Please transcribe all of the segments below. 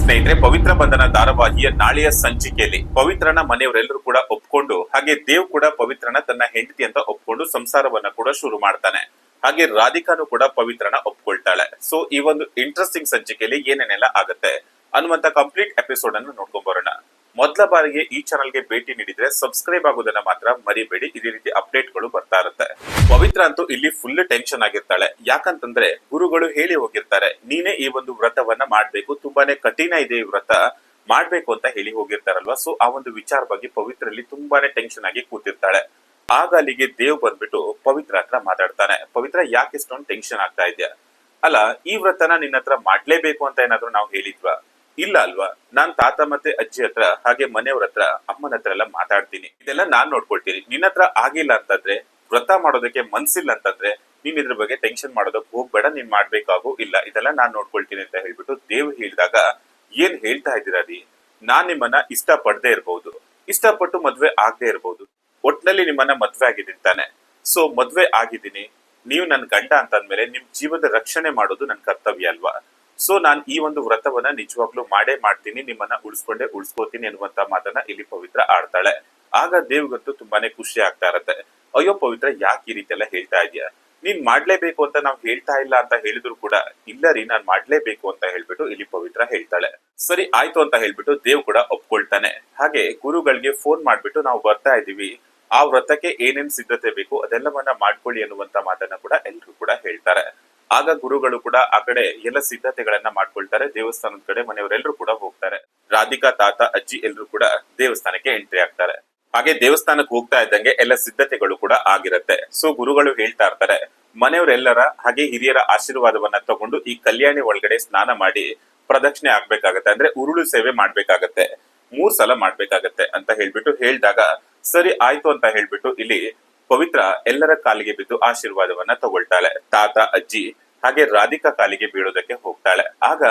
ಸ್ನೇಹಿತರೆ, ಪವಿತ್ರ ಬಂಧನ ಧಾರಾವಾಹಿಯ ನಾಳೆಯ ಸಂಚಿಕೆಯಲ್ಲಿ ಪವಿತ್ರನ ಮನೆಯವರೆಲ್ಲರೂ ಕೂಡ ಒಪ್ಕೊಂಡು, ಹಾಗೆ ದೇವ್ ಕೂಡ ಪವಿತ್ರನ ತನ್ನ ಹೆಂಡತಿ ಅಂತ ಒಪ್ಕೊಂಡು ಸಂಸಾರವನ್ನ ಕೂಡ ಶುರು ಮಾಡ್ತಾನೆ. ಹಾಗೆ ರಾಧಿಕಾನು ಕೂಡ ಪವಿತ್ರನ ಒಪ್ಕೊಳ್ತಾಳೆ. ಸೊ ಈ ಒಂದು ಇಂಟ್ರೆಸ್ಟಿಂಗ್ ಸಂಚಿಕೆಯಲ್ಲಿ ಏನೇನೆಲ್ಲ ಆಗುತ್ತೆ ಅನ್ನುವಂತ ಕಂಪ್ಲೀಟ್ ಎಪಿಸೋಡ್ ಅನ್ನು ನೋಡ್ಕೊಂಡ್ ಬರೋಣ. ಮೊದಲ ಬಾರಿಗೆ ಈ ಚಾನಲ್ಗೆ ಭೇಟಿ ನೀಡಿದ್ರೆ ಸಬ್ಸ್ಕ್ರೈಬ್ ಆಗೋದನ್ನ ಮಾತ್ರ ಮರಿಬೇಡಿ. ಇದೇ ರೀತಿ ಅಪ್ಡೇಟ್ಗಳು ಬರ್ತಾ ಇರುತ್ತೆ. ಪವಿತ್ರ ಅಂತೂ ಇಲ್ಲಿ ಫುಲ್ ಟೆನ್ಷನ್ ಆಗಿರ್ತಾಳೆ. ಯಾಕಂತಂದ್ರೆ ಗುರುಗಳು ಹೇಳಿ ಹೋಗಿರ್ತಾರೆ, ನೀನೇ ಈ ಒಂದು ವ್ರತವನ್ನ ಮಾಡ್ಬೇಕು, ತುಂಬಾನೇ ಕಠಿಣ ಇದೆ ಈ ವ್ರತ ಮಾಡ್ಬೇಕು ಅಂತ ಹೇಳಿ ಹೋಗಿರ್ತಾರಲ್ವಾ. ಸೊ ಆ ಒಂದು ವಿಚಾರ ಬಗ್ಗೆ ಪವಿತ್ರಲ್ಲಿ ತುಂಬಾನೇ ಟೆನ್ಷನ್ ಆಗಿ ಕೂತಿರ್ತಾಳೆ. ಆಗ ಅಲ್ಲಿಗೆ ದೇವ್ ಬಂದ್ಬಿಟ್ಟು ಪವಿತ್ರ ಹತ್ರ ಮಾತಾಡ್ತಾನೆ. ಪವಿತ್ರ, ಯಾಕೆ ಇಷ್ಟೊಂದು ಟೆನ್ಷನ್ ಆಗ್ತಾ ಇದೆಯಾ? ಅಲ್ಲ, ಈ ವ್ರತನ ನಿನ್ನ ಹತ್ರ ಮಾಡ್ಲೇಬೇಕು ಅಂತ ಏನಾದ್ರು ನಾವು ಹೇಳಿದ್ವಾ? ಇಲ್ಲ ಅಲ್ವಾ? ನಾನ್ ತಾತ ಮತ್ತೆ ಅಜ್ಜಿ ಹತ್ರ, ಹಾಗೆ ಮನೆಯವ್ರ ಹತ್ರ, ಅಮ್ಮನ ಹತ್ರ ಎಲ್ಲ ಮಾತಾಡ್ತೀನಿ. ಇದೆಲ್ಲ ನಾನ್ ನೋಡ್ಕೊಳ್ತೀನಿ. ನಿನ್ನ ಹತ್ರ ಆಗಿಲ್ಲ ಅಂತಂದ್ರೆ, ವ್ರತ ಮಾಡೋದಕ್ಕೆ ಮನ್ಸಿಲ್ಲ ಅಂತಂದ್ರೆ, ನೀನ್ ಇದ್ರ ಬಗ್ಗೆ ಟೆನ್ಷನ್ ಮಾಡೋದಕ್ಕೆ ಹೋಗ್ಬೇಡ, ನೀನ್ ಮಾಡ್ಬೇಕಾಗೂ ಇಲ್ಲ, ಇದೆಲ್ಲ ನಾನ್ ನೋಡ್ಕೊಳ್ತೀನಿ ಅಂತ ಹೇಳ್ಬಿಟ್ಟು ದೇವ್ ಹೇಳಿದಾಗ, ಏನ್ ಹೇಳ್ತಾ ಇದ್ದೀರಾ ರೀ? ನಾನ್ ನಿಮ್ಮನ್ನ ಇಷ್ಟ ಪಡದೆ ಇರ್ಬಹುದು, ಇಷ್ಟಪಟ್ಟು ಮದ್ವೆ ಆಗದೆ ಇರ್ಬಹುದು, ಒಟ್ನಲ್ಲಿ ನಿಮ್ಮನ್ನ ಮದ್ವೆ ಆಗಿದ್ದೀನಿ ತಾನೆ. ಸೊ ಮದ್ವೆ ಆಗಿದ್ದೀನಿ, ನೀವು ನನ್ ಗಂಡ ಅಂತಂದ್ಮೇಲೆ ನಿಮ್ ಜೀವದ ರಕ್ಷಣೆ ಮಾಡೋದು ನನ್ ಕರ್ತವ್ಯ ಅಲ್ವಾ? ಸೊ ನಾನ್ ಈ ಒಂದು ವ್ರತವನ್ನ ನಿಜವಾಗ್ಲೂ ಮಾಡೇ ಮಾಡ್ತೀನಿ, ನಿಮ್ಮನ್ನ ಉಳಿಸ್ಕೋತೀನಿ ಅನ್ನುವಂತ ಮಾತನ್ನ ಇಲ್ಲಿ ಪವಿತ್ರ ಆಡ್ತಾಳೆ. ಆಗ ದೇವ್ಗಂತೂ ತುಂಬಾನೇ ಖುಷಿ ಆಗ್ತಾ ಇರತ್ತೆ. ಅಯ್ಯೋ ಪವಿತ್ರ, ಯಾಕೆ ಈ ರೀತಿ ಎಲ್ಲ ಹೇಳ್ತಾ ಇದೀಯಾ? ನೀನ್ ಮಾಡ್ಲೇಬೇಕು ಅಂತ ನಾವ್ ಹೇಳ್ತಾ ಇಲ್ಲ ಅಂತ ಹೇಳಿದ್ರು ಕೂಡ, ಇಲ್ಲ ರೀ ನಾನ್ ಮಾಡ್ಲೇಬೇಕು ಅಂತ ಹೇಳ್ಬಿಟ್ಟು ಇಲ್ಲಿ ಪವಿತ್ರ ಹೇಳ್ತಾಳೆ. ಸರಿ ಆಯ್ತು ಅಂತ ಹೇಳ್ಬಿಟ್ಟು ದೇವ್ ಕೂಡ ಒಪ್ಕೊಳ್ತಾನೆ. ಹಾಗೆ ಗುರುಗಳಿಗೆ ಫೋನ್ ಮಾಡ್ಬಿಟ್ಟು, ನಾವು ಬರ್ತಾ ಇದೀವಿ, ಆ ವ್ರತಕ್ಕೆ ಏನೇನ್ ಸಿದ್ಧತೆ ಬೇಕು ಅದೆಲ್ಲವನ್ನ ಮಾಡ್ಕೊಳ್ಳಿ ಅನ್ನುವಂತ ಮಾತನ್ನ ಕೂಡ ಎಲ್ರು ಕೂಡ ಹೇಳ್ತಾರೆ. ಆಗ ಗುರುಗಳು ಕೂಡ ಆ ಕಡೆ ಎಲ್ಲ ಸಿದ್ಧತೆಗಳನ್ನ ಮಾಡ್ಕೊಳ್ತಾರೆ. ದೇವಸ್ಥಾನದ ಕಡೆ ಮನೆಯವರೆಲ್ಲರೂ ಕೂಡ ಹೋಗ್ತಾರೆ. ರಾಧಿಕಾ, ತಾತ, ಅಜ್ಜಿ ಎಲ್ರು ಕೂಡ ದೇವಸ್ಥಾನಕ್ಕೆ ಎಂಟ್ರಿ ಆಗ್ತಾರೆ. ಹಾಗೆ ದೇವಸ್ಥಾನಕ್ಕೆ ಹೋಗ್ತಾ ಇದ್ದಂಗೆ ಎಲ್ಲ ಸಿದ್ಧತೆಗಳು ಕೂಡ ಆಗಿರತ್ತೆ. ಸೊ ಗುರುಗಳು ಹೇಳ್ತಾ ಇರ್ತಾರೆ, ಮನೆಯವರೆಲ್ಲರ ಹಾಗೆ ಹಿರಿಯರ ಆಶೀರ್ವಾದವನ್ನ ತಗೊಂಡು ಈ ಕಲ್ಯಾಣಿ ಒಳಗಡೆ ಸ್ನಾನ ಮಾಡಿ ಪ್ರದಕ್ಷಿಣೆ ಆಗ್ಬೇಕಾಗತ್ತೆ, ಅಂದ್ರೆ ಉರುಳು ಸೇವೆ ಮಾಡ್ಬೇಕಾಗತ್ತೆ, 3 ಸಲ ಮಾಡ್ಬೇಕಾಗತ್ತೆ ಅಂತ ಹೇಳ್ಬಿಟ್ಟು ಹೇಳಿದಾಗ, ಸರಿ ಆಯ್ತು ಅಂತ ಹೇಳ್ಬಿಟ್ಟು ಇಲ್ಲಿ ಪವಿತ್ರ ಎಲ್ಲರ ಕಾಲಿಗೆ ಬಿದ್ದು ಆಶೀರ್ವಾದವನ್ನ ತಗೊಳ್ತಾಳೆ. ತಾತ, ಅಜ್ಜಿ ಹಾಗೆ ರಾಧಿಕಾ ಕಾಲಿಗೆ ಬೀಳೋದಕ್ಕೆ ಹೋಗ್ತಾಳೆ. ಆಗ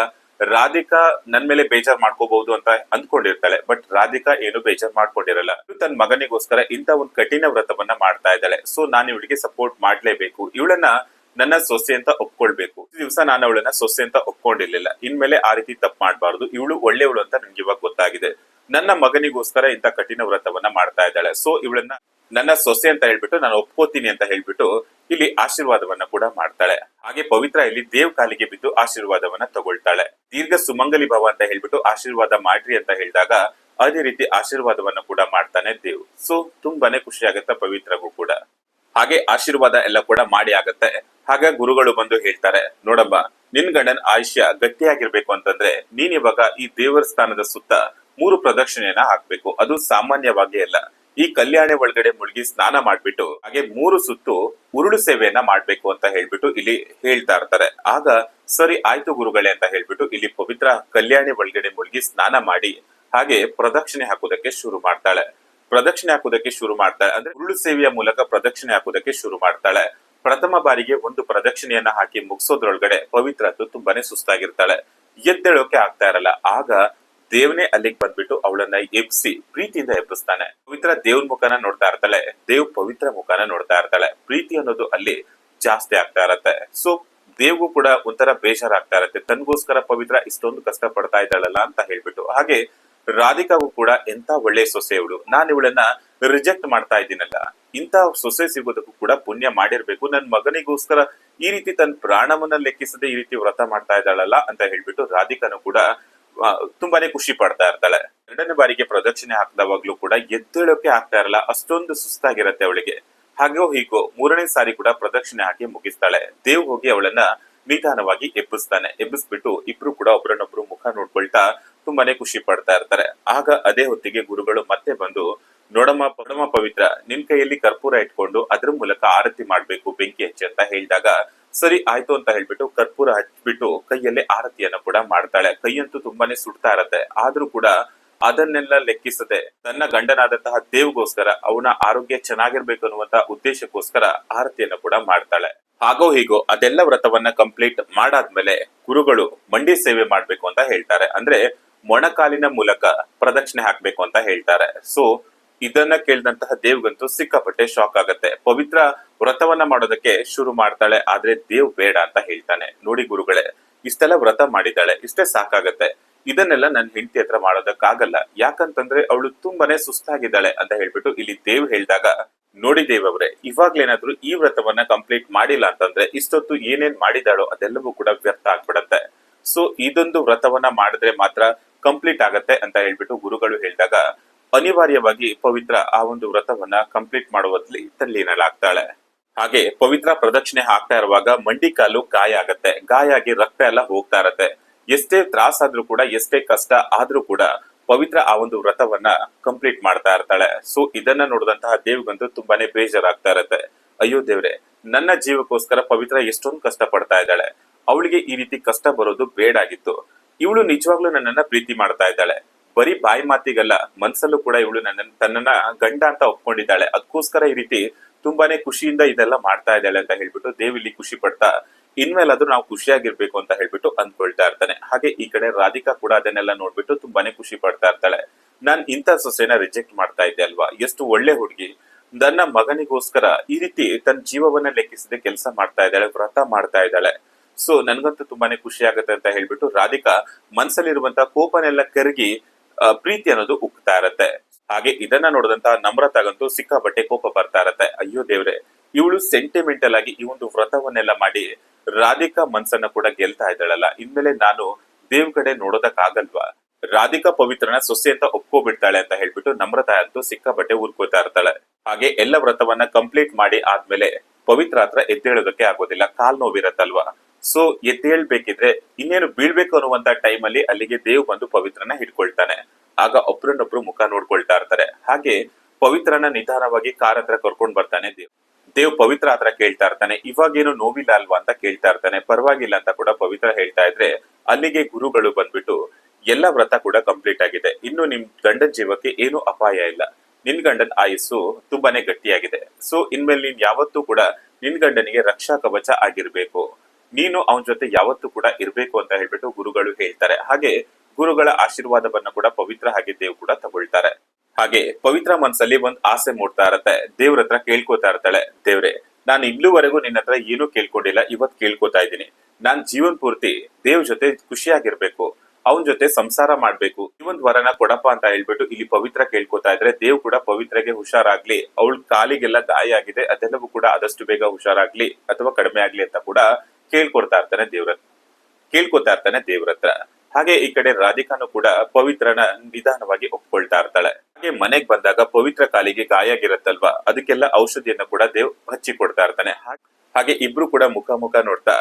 ರಾಧಿಕಾ ನನ್ ಮೇಲೆ ಬೇಜಾರ್ ಮಾಡ್ಕೋಬಹುದು ಅಂತ ಅಂದ್ಕೊಂಡಿರ್ತಾಳೆ. ಬಟ್ ರಾಧಿಕಾ ಏನು ಬೇಜಾರ್ ಮಾಡ್ಕೊಂಡಿರಲ್ಲ. ತನ್ನ ಮಗನಿಗೋಸ್ಕರ ಇಂತ ಒಂದು ಕಠಿಣ ವ್ರತವನ್ನ ಮಾಡ್ತಾ ಇದ್ದಾಳೆ. ಸೊ ನಾನು ಇವಳಿಗೆ ಸಪೋರ್ಟ್ ಮಾಡ್ಲೇಬೇಕು, ಇವಳನ್ನ ನನ್ನ ಸೊಸೆ ಅಂತ ಒಪ್ಕೊಳ್ಬೇಕು. ದಿವಸ ನಾನು ಅವಳನ್ನ ಸೊಸೆ ಅಂತ ಒಪ್ಕೊಂಡಿರ್ಲಿಲ್ಲ, ಇನ್ಮೇಲೆ ಆ ರೀತಿ ತಪ್ಪು ಮಾಡ್ಬಾರ್ದು, ಇವಳು ಒಳ್ಳೆಯವಳು ಅಂತ ನನ್ಗೆ ಇವಾಗ ಗೊತ್ತಾಗಿದೆ. ನನ್ನ ಮಗನಿಗೋಸ್ಕರ ಇಂತ ಕಠಿಣ ವ್ರತವನ್ನ ಮಾಡ್ತಾ ಇದ್ದಾಳೆ. ಸೊ ಇವಳನ್ನ ನನ್ನ ಸೊಸೆ ಅಂತ ಹೇಳ್ಬಿಟ್ಟು ನಾನು ಒಪ್ಕೋತೀನಿ ಅಂತ ಹೇಳ್ಬಿಟ್ಟು ಇಲ್ಲಿ ಆಶೀರ್ವಾದವನ್ನ ಕೂಡ ಮಾಡ್ತಾಳೆ. ಹಾಗೆ ಪವಿತ್ರ ಇಲ್ಲಿ ದೇವ್ ಕಾಲಿಗೆ ಬಿದ್ದು ಆಶೀರ್ವಾದವನ್ನ ತಗೊಳ್ತಾಳೆ. ದೀರ್ಘ ಸುಮಂಗಲಿ ಭವ ಅಂತ ಹೇಳ್ಬಿಟ್ಟು ಆಶೀರ್ವಾದ ಮಾಡ್ರಿ ಅಂತ ಹೇಳಿದಾಗ ಅದೇ ರೀತಿ ಆಶೀರ್ವಾದವನ್ನ ಕೂಡ ಮಾಡ್ತಾನೆ ದೇವ್. ಸೊ ತುಂಬಾನೇ ಖುಷಿ ಆಗತ್ತೆ ಪವಿತ್ರಗೂ ಕೂಡ. ಹಾಗೆ ಆಶೀರ್ವಾದ ಎಲ್ಲ ಕೂಡ ಮಾಡಿ ಆಗತ್ತೆ. ಹಾಗೆ ಗುರುಗಳು ಬಂದು ಹೇಳ್ತಾರೆ, ನೋಡಮ್ಮ, ನಿನ್ ಗಂಡನ ಆಯುಷ್ಯ ಗಟ್ಟಿಯಾಗಿರ್ಬೇಕು ಅಂತಂದ್ರೆ ನೀನ್ ಇವಾಗ ಈ ದೇವರ ಸ್ಥಾನದ ಸುತ್ತ 3 ಪ್ರದಕ್ಷಿಣೆಯನ್ನ ಹಾಕ್ಬೇಕು. ಅದು ಸಾಮಾನ್ಯವಾಗಿ ಅಲ್ಲ, ಈ ಕಲ್ಯಾಣಿ ಒಳಗಡೆ ಮುಳುಗಿ ಸ್ನಾನ ಮಾಡ್ಬಿಟ್ಟು ಹಾಗೆ 3 ಸುತ್ತು ಉರುಳು ಸೇವೆಯನ್ನ ಮಾಡ್ಬೇಕು ಅಂತ ಹೇಳ್ಬಿಟ್ಟು ಇಲ್ಲಿ ಹೇಳ್ತಾ ಇರ್ತಾರೆ. ಆಗ ಸರಿ ಆಯ್ತು ಗುರುಗಳೇ ಅಂತ ಹೇಳ್ಬಿಟ್ಟು ಇಲ್ಲಿ ಪವಿತ್ರ ಕಲ್ಯಾಣಿ ಒಳಗಡೆ ಮುಳುಗಿ ಸ್ನಾನ ಮಾಡಿ ಹಾಗೆ ಪ್ರದಕ್ಷಿಣೆ ಹಾಕೋದಕ್ಕೆ ಶುರು ಮಾಡ್ತಾಳೆ. ಅಂದ್ರೆ ಉರುಳು ಸೇವೆಯ ಮೂಲಕ ಪ್ರದಕ್ಷಿಣೆ ಹಾಕೋದಕ್ಕೆ ಶುರು ಮಾಡ್ತಾಳೆ. ಪ್ರಥಮ ಬಾರಿಗೆ ಒಂದು ಪ್ರದಕ್ಷಿಣೆಯನ್ನ ಹಾಕಿ ಮುಗಿಸೋದ್ರೊಳಗಡೆ ಪವಿತ್ರ ತುಂಬಾನೇ ಸುಸ್ತಾಗಿರ್ತಾಳೆ, ಎದ್ದೇಳೋಕೆ ಆಗ್ತಾ ಇರಲ್ಲ. ಆಗ ದೇವ್ನೇ ಅಲ್ಲಿಗೆ ಬಂದ್ಬಿಟ್ಟು ಅವಳನ್ನ ಎಬ್ಸಿ ಪ್ರೀತಿಯಿಂದ ಎಬ್ಬಿಸ್ತಾನೆ. ಪವಿತ್ರ ದೇವ್ರ ಮುಖನ ನೋಡ್ತಾ ಇರ್ತಾಳೆ, ದೇವ್ ಪವಿತ್ರ ಮುಖನ ನೋಡ್ತಾ ಇರ್ತಾಳೆ. ಪ್ರೀತಿ ಅನ್ನೋದು ಅಲ್ಲಿ ಜಾಸ್ತಿ ಆಗ್ತಾ ಇರತ್ತೆ. ಸೊ ದೇವ್ಗೂ ಕೂಡ ಒಂಥರ ಬೇಜಾರಾಗ್ತಾ ಇರತ್ತೆ, ತನ್ಗೋಸ್ಕರ ಪವಿತ್ರ ಇಷ್ಟೊಂದು ಕಷ್ಟ ಪಡ್ತಾ ಇದ್ದಾಳಲ್ಲ ಅಂತ ಹೇಳ್ಬಿಟ್ಟು. ಹಾಗೆ ರಾಧಿಕಾಗೂ ಕೂಡ ಎಂತ ಒಳ್ಳೆ ಸೊಸೆ ಇವಳು, ನಾನ್ ಇವಳನ್ನ ರಿಜೆಕ್ಟ್ ಮಾಡ್ತಾ ಇದ್ದೀನಲ್ಲ, ಇಂತ ಸೊಸೆ ಸಿಗೋದಕ್ಕೂ ಕೂಡ ಪುಣ್ಯ ಮಾಡಿರ್ಬೇಕು, ನನ್ ಮಗನಿಗೋಸ್ಕರ ಈ ರೀತಿ ತನ್ನ ಪ್ರಾಣವನ್ನ ಲೆಕ್ಕಿಸದೆ ಈ ರೀತಿ ವ್ರತ ಮಾಡ್ತಾ ಇದ್ದಾಳಲ್ಲ ಅಂತ ಹೇಳ್ಬಿಟ್ಟು ರಾಧಿಕಾನು ಕೂಡ ತುಂಬಾನೇ ಖುಷಿ ಪಡ್ತಾ ಇರ್ತಾಳೆ. 2ನೇ ಬಾರಿಗೆ ಪ್ರದಕ್ಷಿಣೆ ಹಾಕಿದವಾಗ್ಲೂ ಕೂಡ ಎದ್ದೇಳೋಕೆ ಆಗ್ತಾ ಇರಲ್ಲ, ಅಷ್ಟೊಂದು ಸುಸ್ತಾಗಿರತ್ತೆ ಅವಳಿಗೆ. ಹಾಗೋ ಹೀಗೋ 3ನೇ ಸಾರಿ ಕೂಡ ಪ್ರದಕ್ಷಿಣೆ ಹಾಕಿ ಮುಗಿಸ್ತಾಳೆ. ದೇವ್ ಹೋಗಿ ಅವಳನ್ನ ನಿಧಾನವಾಗಿ ಎಬ್ಬಿಸ್ಬಿಟ್ಟು ಇಬ್ರು ಕೂಡ ಒಬ್ರನ್ನೊಬ್ರು ಮುಖ ನೋಡ್ಕೊಳ್ತಾ ತುಂಬಾನೇ ಖುಷಿ ಪಡ್ತಾ ಇರ್ತಾರೆ. ಆಗ ಅದೇ ಹೊತ್ತಿಗೆ ಗುರುಗಳು ಮತ್ತೆ ಬಂದು, ನೋಡಮ್ಮ ಪವಿತ್ರ, ನಿನ್ ಕೈಯಲ್ಲಿ ಕರ್ಪೂರ ಇಟ್ಕೊಂಡು ಅದ್ರ ಮೂಲಕ ಆರತಿ ಮಾಡ್ಬೇಕು, ಬೆಂಕಿ ಹಚ್ಚಿ ಅಂತ ಹೇಳಿದಾಗ, ಸರಿ ಆಯ್ತು ಅಂತ ಹೇಳ್ಬಿಟ್ಟು ಕರ್ಪೂರ ಹಚ್ಬಿಟ್ಟು ಕೈಯಲ್ಲಿ ಆರತಿಯನ್ನ ಕೂಡ ಮಾಡ್ತಾಳೆ. ಕೈಯಂತೂ ತುಂಬಾನೇ ಸುಡ್ತಾ ಇರತ್ತೆ. ಆದ್ರೂ ಕೂಡ ಅದನ್ನೆಲ್ಲ ಲೆಕ್ಕಿಸದೆ ತನ್ನ ಗಂಡನಾದಂತಹ ದೇವ್ಗೋಸ್ಕರ, ಅವನ ಆರೋಗ್ಯ ಚೆನ್ನಾಗಿರ್ಬೇಕು ಅನ್ನುವಂತ ಉದ್ದೇಶಕ್ಕೋಸ್ಕರ ಆರತಿಯನ್ನ ಕೂಡ ಮಾಡ್ತಾಳೆ. ಹಾಗೋ ಹೀಗೋ ಅದೆಲ್ಲ ವ್ರತವನ್ನ ಕಂಪ್ಲೀಟ್ ಮಾಡಾದ್ಮೇಲೆ ಗುರುಗಳು ಮಂಡಿ ಸೇವೆ ಮಾಡ್ಬೇಕು ಅಂತ ಹೇಳ್ತಾರೆ. ಅಂದ್ರೆ ಮೊಣಕಾಲಿನ ಮೂಲಕ ಪ್ರದಕ್ಷಿಣೆ ಹಾಕ್ಬೇಕು ಅಂತ ಹೇಳ್ತಾರೆ. ಸೊ ಇದನ್ನ ಕೇಳಿದಂತಹ ದೇವ್ಗಂತೂ ಸಿಕ್ಕಾಪಟ್ಟೆ ಶಾಕ್ ಆಗತ್ತೆ. ಪವಿತ್ರ ವ್ರತವನ್ನ ಮಾಡೋದಕ್ಕೆ ಶುರು ಮಾಡ್ತಾಳೆ, ಆದ್ರೆ ದೇವ್ ಬೇಡ ಅಂತ ಹೇಳ್ತಾನೆ. ನೋಡಿ ಗುರುಗಳೇ, ಇಷ್ಟೆಲ್ಲ ವ್ರತ ಮಾಡಿದ್ದಾಳೆ, ಇಷ್ಟೇ ಸಾಕಾಗತ್ತೆ, ಇದನ್ನೆಲ್ಲ ನನ್ನ ಹೆಂಡತಿ ಹತ್ರ ಮಾಡೋದಕ್ಕಾಗಲ್ಲ, ಯಾಕಂತಂದ್ರೆ ಅವಳು ತುಂಬಾನೇ ಸುಸ್ತಾಗಿದ್ದಾಳೆ ಅಂತ ಹೇಳ್ಬಿಟ್ಟು ಇಲ್ಲಿ ದೇವ್ ಹೇಳಿದಾಗ, ನೋಡಿ ದೇವ್ ಅವ್ರೆ, ಇವಾಗ್ಲೇನಾದ್ರೂ ಈ ವ್ರತವನ್ನ ಕಂಪ್ಲೀಟ್ ಮಾಡಿಲ್ಲ ಅಂತಂದ್ರೆ ಇಷ್ಟೊತ್ತು ಏನೇನ್ ಮಾಡಿದಾಳೋ ಅದೆಲ್ಲವೂ ಕೂಡ ವ್ಯರ್ಥ ಆಗ್ಬಿಡತ್ತೆ. ಸೊ ಇದೊಂದು ವ್ರತವನ್ನ ಮಾಡಿದ್ರೆ ಮಾತ್ರ ಕಂಪ್ಲೀಟ್ ಆಗತ್ತೆ ಅಂತ ಹೇಳ್ಬಿಟ್ಟು ಗುರುಗಳು ಹೇಳಿದಾಗ ಅನಿವಾರ್ಯವಾಗಿ ಪವಿತ್ರ ಆ ಒಂದು ವ್ರತವನ್ನ ಕಂಪ್ಲೀಟ್ ಮಾಡುವಲ್ಲಿ ತಲ್ಲೀನಲಾಗ್ತಾಳೆ. ಹಾಗೆ ಪವಿತ್ರ ಪ್ರದಕ್ಷಿಣೆ ಹಾಕ್ತಾ ಇರುವಾಗ ಮಂಡಿ ಕಾಲು ಗಾಯ ಆಗತ್ತೆ, ಗಾಯ ಆಗಿ ರಕ್ತ ಎಲ್ಲ ಹೋಗ್ತಾ ಇರತ್ತೆ. ಎಷ್ಟೇ ತ್ರಾಸ ಆದ್ರೂ ಕೂಡ, ಎಷ್ಟೇ ಕಷ್ಟ ಆದ್ರೂ ಕೂಡ ಪವಿತ್ರ ಆ ಒಂದು ವ್ರತವನ್ನ ಕಂಪ್ಲೀಟ್ ಮಾಡ್ತಾ ಇರ್ತಾಳೆ. ಸೊ ಇದನ್ನ ನೋಡಿದಂತಹ ದೇವ್ಗಂತೂ ತುಂಬಾನೇ ಬೇಜಾರಾಗ್ತಾ ಇರತ್ತೆ. ಅಯ್ಯೋ ದೇವ್ರೆ, ನನ್ನ ಜೀವಕ್ಕೋಸ್ಕರ ಪವಿತ್ರ ಎಷ್ಟೊಂದು ಕಷ್ಟ ಪಡ್ತಾ ಇದ್ದಾಳೆ, ಅವಳಿಗೆ ಈ ರೀತಿ ಕಷ್ಟ ಬರೋದು ಬೇಡಾಗಿತ್ತು. ಇವಳು ನಿಜವಾಗ್ಲೂ ನನ್ನನ್ನ ಪ್ರೀತಿ ಮಾಡ್ತಾ ಇದ್ದಾಳೆ, ಬರೀ ಬಾಯಿ ಮಾತಿಗಲ್ಲ, ಮನ್ಸಲ್ಲೂ ಕೂಡ ಇವಳು ತನ್ನನ್ನ ಗಂಡ ಅಂತ ಒಪ್ಕೊಂಡಿದ್ದಾಳೆ, ಅದಕ್ಕೋಸ್ಕರ ಈ ರೀತಿ ತುಂಬಾನೇ ಖುಷಿಯಿಂದ ಇದೆಲ್ಲ ಮಾಡ್ತಾ ಇದ್ದಾಳೆ ಅಂತ ಹೇಳ್ಬಿಟ್ಟು ದೇವ್ ಇಲ್ಲಿ ಖುಷಿ ಪಡ್ತಾ ಇನ್ಮೇಲಾದ್ರೂ ನಾವು ಖುಷಿಯಾಗಿರ್ಬೇಕು ಅಂತ ಹೇಳ್ಬಿಟ್ಟು ಅಂದ್ಕೊಳ್ತಾ ಇರ್ತಾನೆ. ಹಾಗೆ ಈ ಕಡೆ ರಾಧಿಕಾ ಕೂಡ ಅದನ್ನೆಲ್ಲ ನೋಡ್ಬಿಟ್ಟು ತುಂಬಾನೇ ಖುಷಿ ಪಡ್ತಾ ಇರ್ತಾಳೆ. ನಾನ್ ಇಂಥ ಸೊಸೆನ ರಿಜೆಕ್ಟ್ ಮಾಡ್ತಾ ಇದ್ದೆ ಅಲ್ವಾ, ಎಷ್ಟು ಒಳ್ಳೆ ಹುಡುಗಿ, ನನ್ನ ಮಗನಿಗೋಸ್ಕರ ಈ ರೀತಿ ತನ್ನ ಜೀವವನ್ನ ಲೆಕ್ಕಿಸದೆ ಕೆಲಸ ಮಾಡ್ತಾ ಇದ್ದಾಳೆ, ವ್ರತ ಮಾಡ್ತಾ ಇದ್ದಾಳೆ. ಸೊ ನನ್ಗಂತೂ ತುಂಬಾನೇ ಖುಷಿ ಆಗುತ್ತೆ ಅಂತ ಹೇಳ್ಬಿಟ್ಟು ರಾಧಿಕಾ ಮನ್ಸಲ್ಲಿರುವಂತ ಕೋಪನೆಲ್ಲ ಕರಗಿ ಪ್ರೀತಿ ಅನ್ನೋದು ಉಕ್ತಾ ಇರತ್ತೆ. ಹಾಗೆ ಇದನ್ನ ನೋಡಿದಂತ ನಮ್ರತಾಗಂತೂ ಸಿಕ್ಕಾಪಟ್ಟೆ ಕೋಪ ಬರ್ತಾ ಇರತ್ತೆ. ಅಯ್ಯೋ ದೇವ್ರೆ, ಇವಳು ಸೆಂಟಿಮೆಂಟಲ್ ಆಗಿ ಈ ಒಂದು ವ್ರತವನ್ನೆಲ್ಲ ಮಾಡಿ ರಾಧಿಕಾ ಮನ್ಸನ್ನ ಕೂಡ ಗೆಲ್ತಾ ಇದ್ದಾಳಲ್ಲ, ಇನ್ಮೇಲೆ ನಾನು ದೇವ್ ಕಡೆ ನೋಡೋದಕ್ಕಾಗಲ್ವಾ, ರಾಧಿಕಾ ಪವಿತ್ರನ ಸೊಸೆ ಅಂತ ಒಪ್ಕೋಬಿಡ್ತಾಳೆ ಅಂತ ಹೇಳ್ಬಿಟ್ಟು ನಮ್ರತಾ ಅಂತೂ ಸಿಕ್ಕಾಪಟ್ಟೆ ಊರ್ಕೋತಾ ಇರ್ತಾಳೆ. ಹಾಗೆ ಎಲ್ಲ ವ್ರತವನ್ನ ಕಂಪ್ಲೀಟ್ ಮಾಡಿ ಆದ್ಮೇಲೆ ಪವಿತ್ರ ಹತ್ರ ಎದ್ದೇಳೋದಕ್ಕೆ ಆಗೋದಿಲ್ಲ, ಕಾಲ್ ನೋವಿರತ್ತಲ್ವಾ. ಸೊ ಎದ್ದೇಳ್ಬೇಕಿದ್ರೆ ಇನ್ನೇನು ಬೀಳ್ಬೇಕು ಅನ್ನುವಂತ ಟೈಮ್ ಅಲ್ಲಿ ಅಲ್ಲಿಗೆ ದೇವ್ ಬಂದು ಪವಿತ್ರನ ಹಿಡ್ಕೊಳ್ತಾನೆ. ಆಗ ಒಬ್ರನ್ನೊಬ್ರು ಮುಖ ನೋಡ್ಕೊಳ್ತಾ ಇರ್ತಾರೆ. ಹಾಗೆ ಪವಿತ್ರನ ನಿಧಾನವಾಗಿ ಕಾರ್ ಹತ್ರ ಕರ್ಕೊಂಡ್ ಬರ್ತಾನೆ ದೇವ್ ಪವಿತ್ರ ಹತ್ರ ಕೇಳ್ತಾ ಇರ್ತಾನೆ, ಇವಾಗೇನು ನೋವಿಲ್ಲ ಅಲ್ವಾ ಅಂತ ಕೇಳ್ತಾ ಇರ್ತಾನೆ. ಪರವಾಗಿಲ್ಲ ಅಂತ ಕೂಡ ಪವಿತ್ರ ಹೇಳ್ತಾ ಇದ್ರೆ ಅಲ್ಲಿಗೆ ಗುರುಗಳು ಬಂದ್ಬಿಟ್ಟು ಎಲ್ಲ ವ್ರತ ಕೂಡ ಕಂಪ್ಲೀಟ್ ಆಗಿದೆ, ಇನ್ನು ನಿಮ್ ಗಂಡನ್ ಜೀವಕ್ಕೆ ಏನು ಅಪಾಯ ಇಲ್ಲ, ನಿನ್ ಗಂಡನ್ ಆಯುಸ್ಸು ತುಂಬಾನೇ ಗಟ್ಟಿಯಾಗಿದೆ. ಸೊ ಇನ್ಮೇಲೆ ನೀನ್ ಯಾವತ್ತೂ ಕೂಡ ನಿನ್ ಗಂಡನಿಗೆ ರಕ್ಷಾ ಕವಚ ಆಗಿರ್ಬೇಕು, ನೀನು ಅವನ ಜೊತೆ ಯಾವತ್ತೂ ಕೂಡ ಇರ್ಬೇಕು ಅಂತ ಹೇಳ್ಬಿಟ್ಟು ಗುರುಗಳು ಹೇಳ್ತಾರೆ. ಹಾಗೆ ಗುರುಗಳ ಆಶೀರ್ವಾದವನ್ನ ಕೂಡ ಪವಿತ್ರ ಹಾಗೆ ದೇವ್ ಕೂಡ ತಗೊಳ್ತಾರೆ. ಹಾಗೆ ಪವಿತ್ರ ಮನ್ಸಲ್ಲಿ ಒಂದ್ ಆಸೆ ಮೂಡ್ತಾ ಇರತ್ತೆ, ದೇವ್ರ ಹತ್ರ ಕೇಳ್ಕೊತಾ ಇರ್ತಾಳೆ, ದೇವ್ರೆ ನಾನು ಇಲ್ಲಿವರೆಗೂ ನಿನ್ನ ಹತ್ರ ಏನೂ ಕೇಳ್ಕೊಂಡಿಲ್ಲ, ಇವತ್ ಕೇಳ್ಕೊತಾ ಇದ್ದೀನಿ, ನಾನ್ ಜೀವನ್ ಪೂರ್ತಿ ದೇವ್ ಜೊತೆ ಖುಷಿಯಾಗಿರ್ಬೇಕು, ಅವನ್ ಜೊತೆ ಸಂಸಾರ ಮಾಡ್ಬೇಕು, ಇವೊಂದ್ ವರನ ಕೊಡಪ್ಪ ಅಂತ ಹೇಳ್ಬಿಟ್ಟು ಇಲ್ಲಿ ಪವಿತ್ರ ಕೇಳ್ಕೊತಾ ಇದ್ರೆ ದೇವ್ ಕೂಡ ಪವಿತ್ರಗೆ ಹುಷಾರಾಗ್ಲಿ, ಅವಳ ಕಾಲಿಗೆಲ್ಲ ಗಾಯ ಆಗಿದೆ ಅದೆಲ್ಲವೂ ಕೂಡ ಆದಷ್ಟು ಬೇಗ ಹುಷಾರಾಗ್ಲಿ ಅಥವಾ ಕಡಿಮೆ ಆಗ್ಲಿ ಅಂತ ಕೂಡ ಕೇಳ್ಕೊತಾ ಇರ್ತಾನೆ ದೇವ್ರ ಹತ್ರ. ಹಾಗೆ ಈ ಕಡೆ ರಾಧಿಕಾನು ಕೂಡ ಪವಿತ್ರನ ನಿಧಾನವಾಗಿ ಒಪ್ಕೊಳ್ತಾ ಇರ್ತಾಳೆ. ಹಾಗೆ ಮನೆಗ್ ಬಂದಾಗ ಪವಿತ್ರ ಕಾಲಿಗೆ ಗಾಯ ಆಗಿರತ್ತಲ್ವಾ, ಅದಕ್ಕೆಲ್ಲ ಔಷಧಿಯನ್ನ ಕೂಡ ದೇವ್ ಹಚ್ಚಿ ಕೊಡ್ತಾ ಇರ್ತಾನೆ. ಹಾಗೆ ಇಬ್ರು ಕೂಡ ಮುಖ ನೋಡ್ತಾ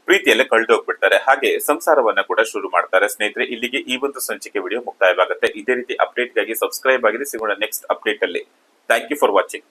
ಪ್ರೀತಿಯಲ್ಲೇ ಕಳೆದೋಗ್ಬಿಡ್ತಾರೆ. ಹಾಗೆ ಸಂಸಾರವನ್ನ ಕೂಡ ಶುರು ಮಾಡ್ತಾರೆ. ಸ್ನೇಹಿತರೆ, ಇಲ್ಲಿಗೆ ಈ ಒಂದು ಸಂಚಿಕೆ ವಿಡಿಯೋ ಮುಕ್ತಾಯವಾಗುತ್ತೆ. ಇದೇ ರೀತಿ ಅಪ್ಡೇಟ್ ಗಾಗಿ ಸಬ್ಸ್ಕ್ರೈಬ್ ಆಗಿದೆ. ಸಿಗೋಣ ನೆಕ್ಸ್ಟ್ ಅಪ್ಡೇಟ್ ಅಲ್ಲಿ. Thank you for watching.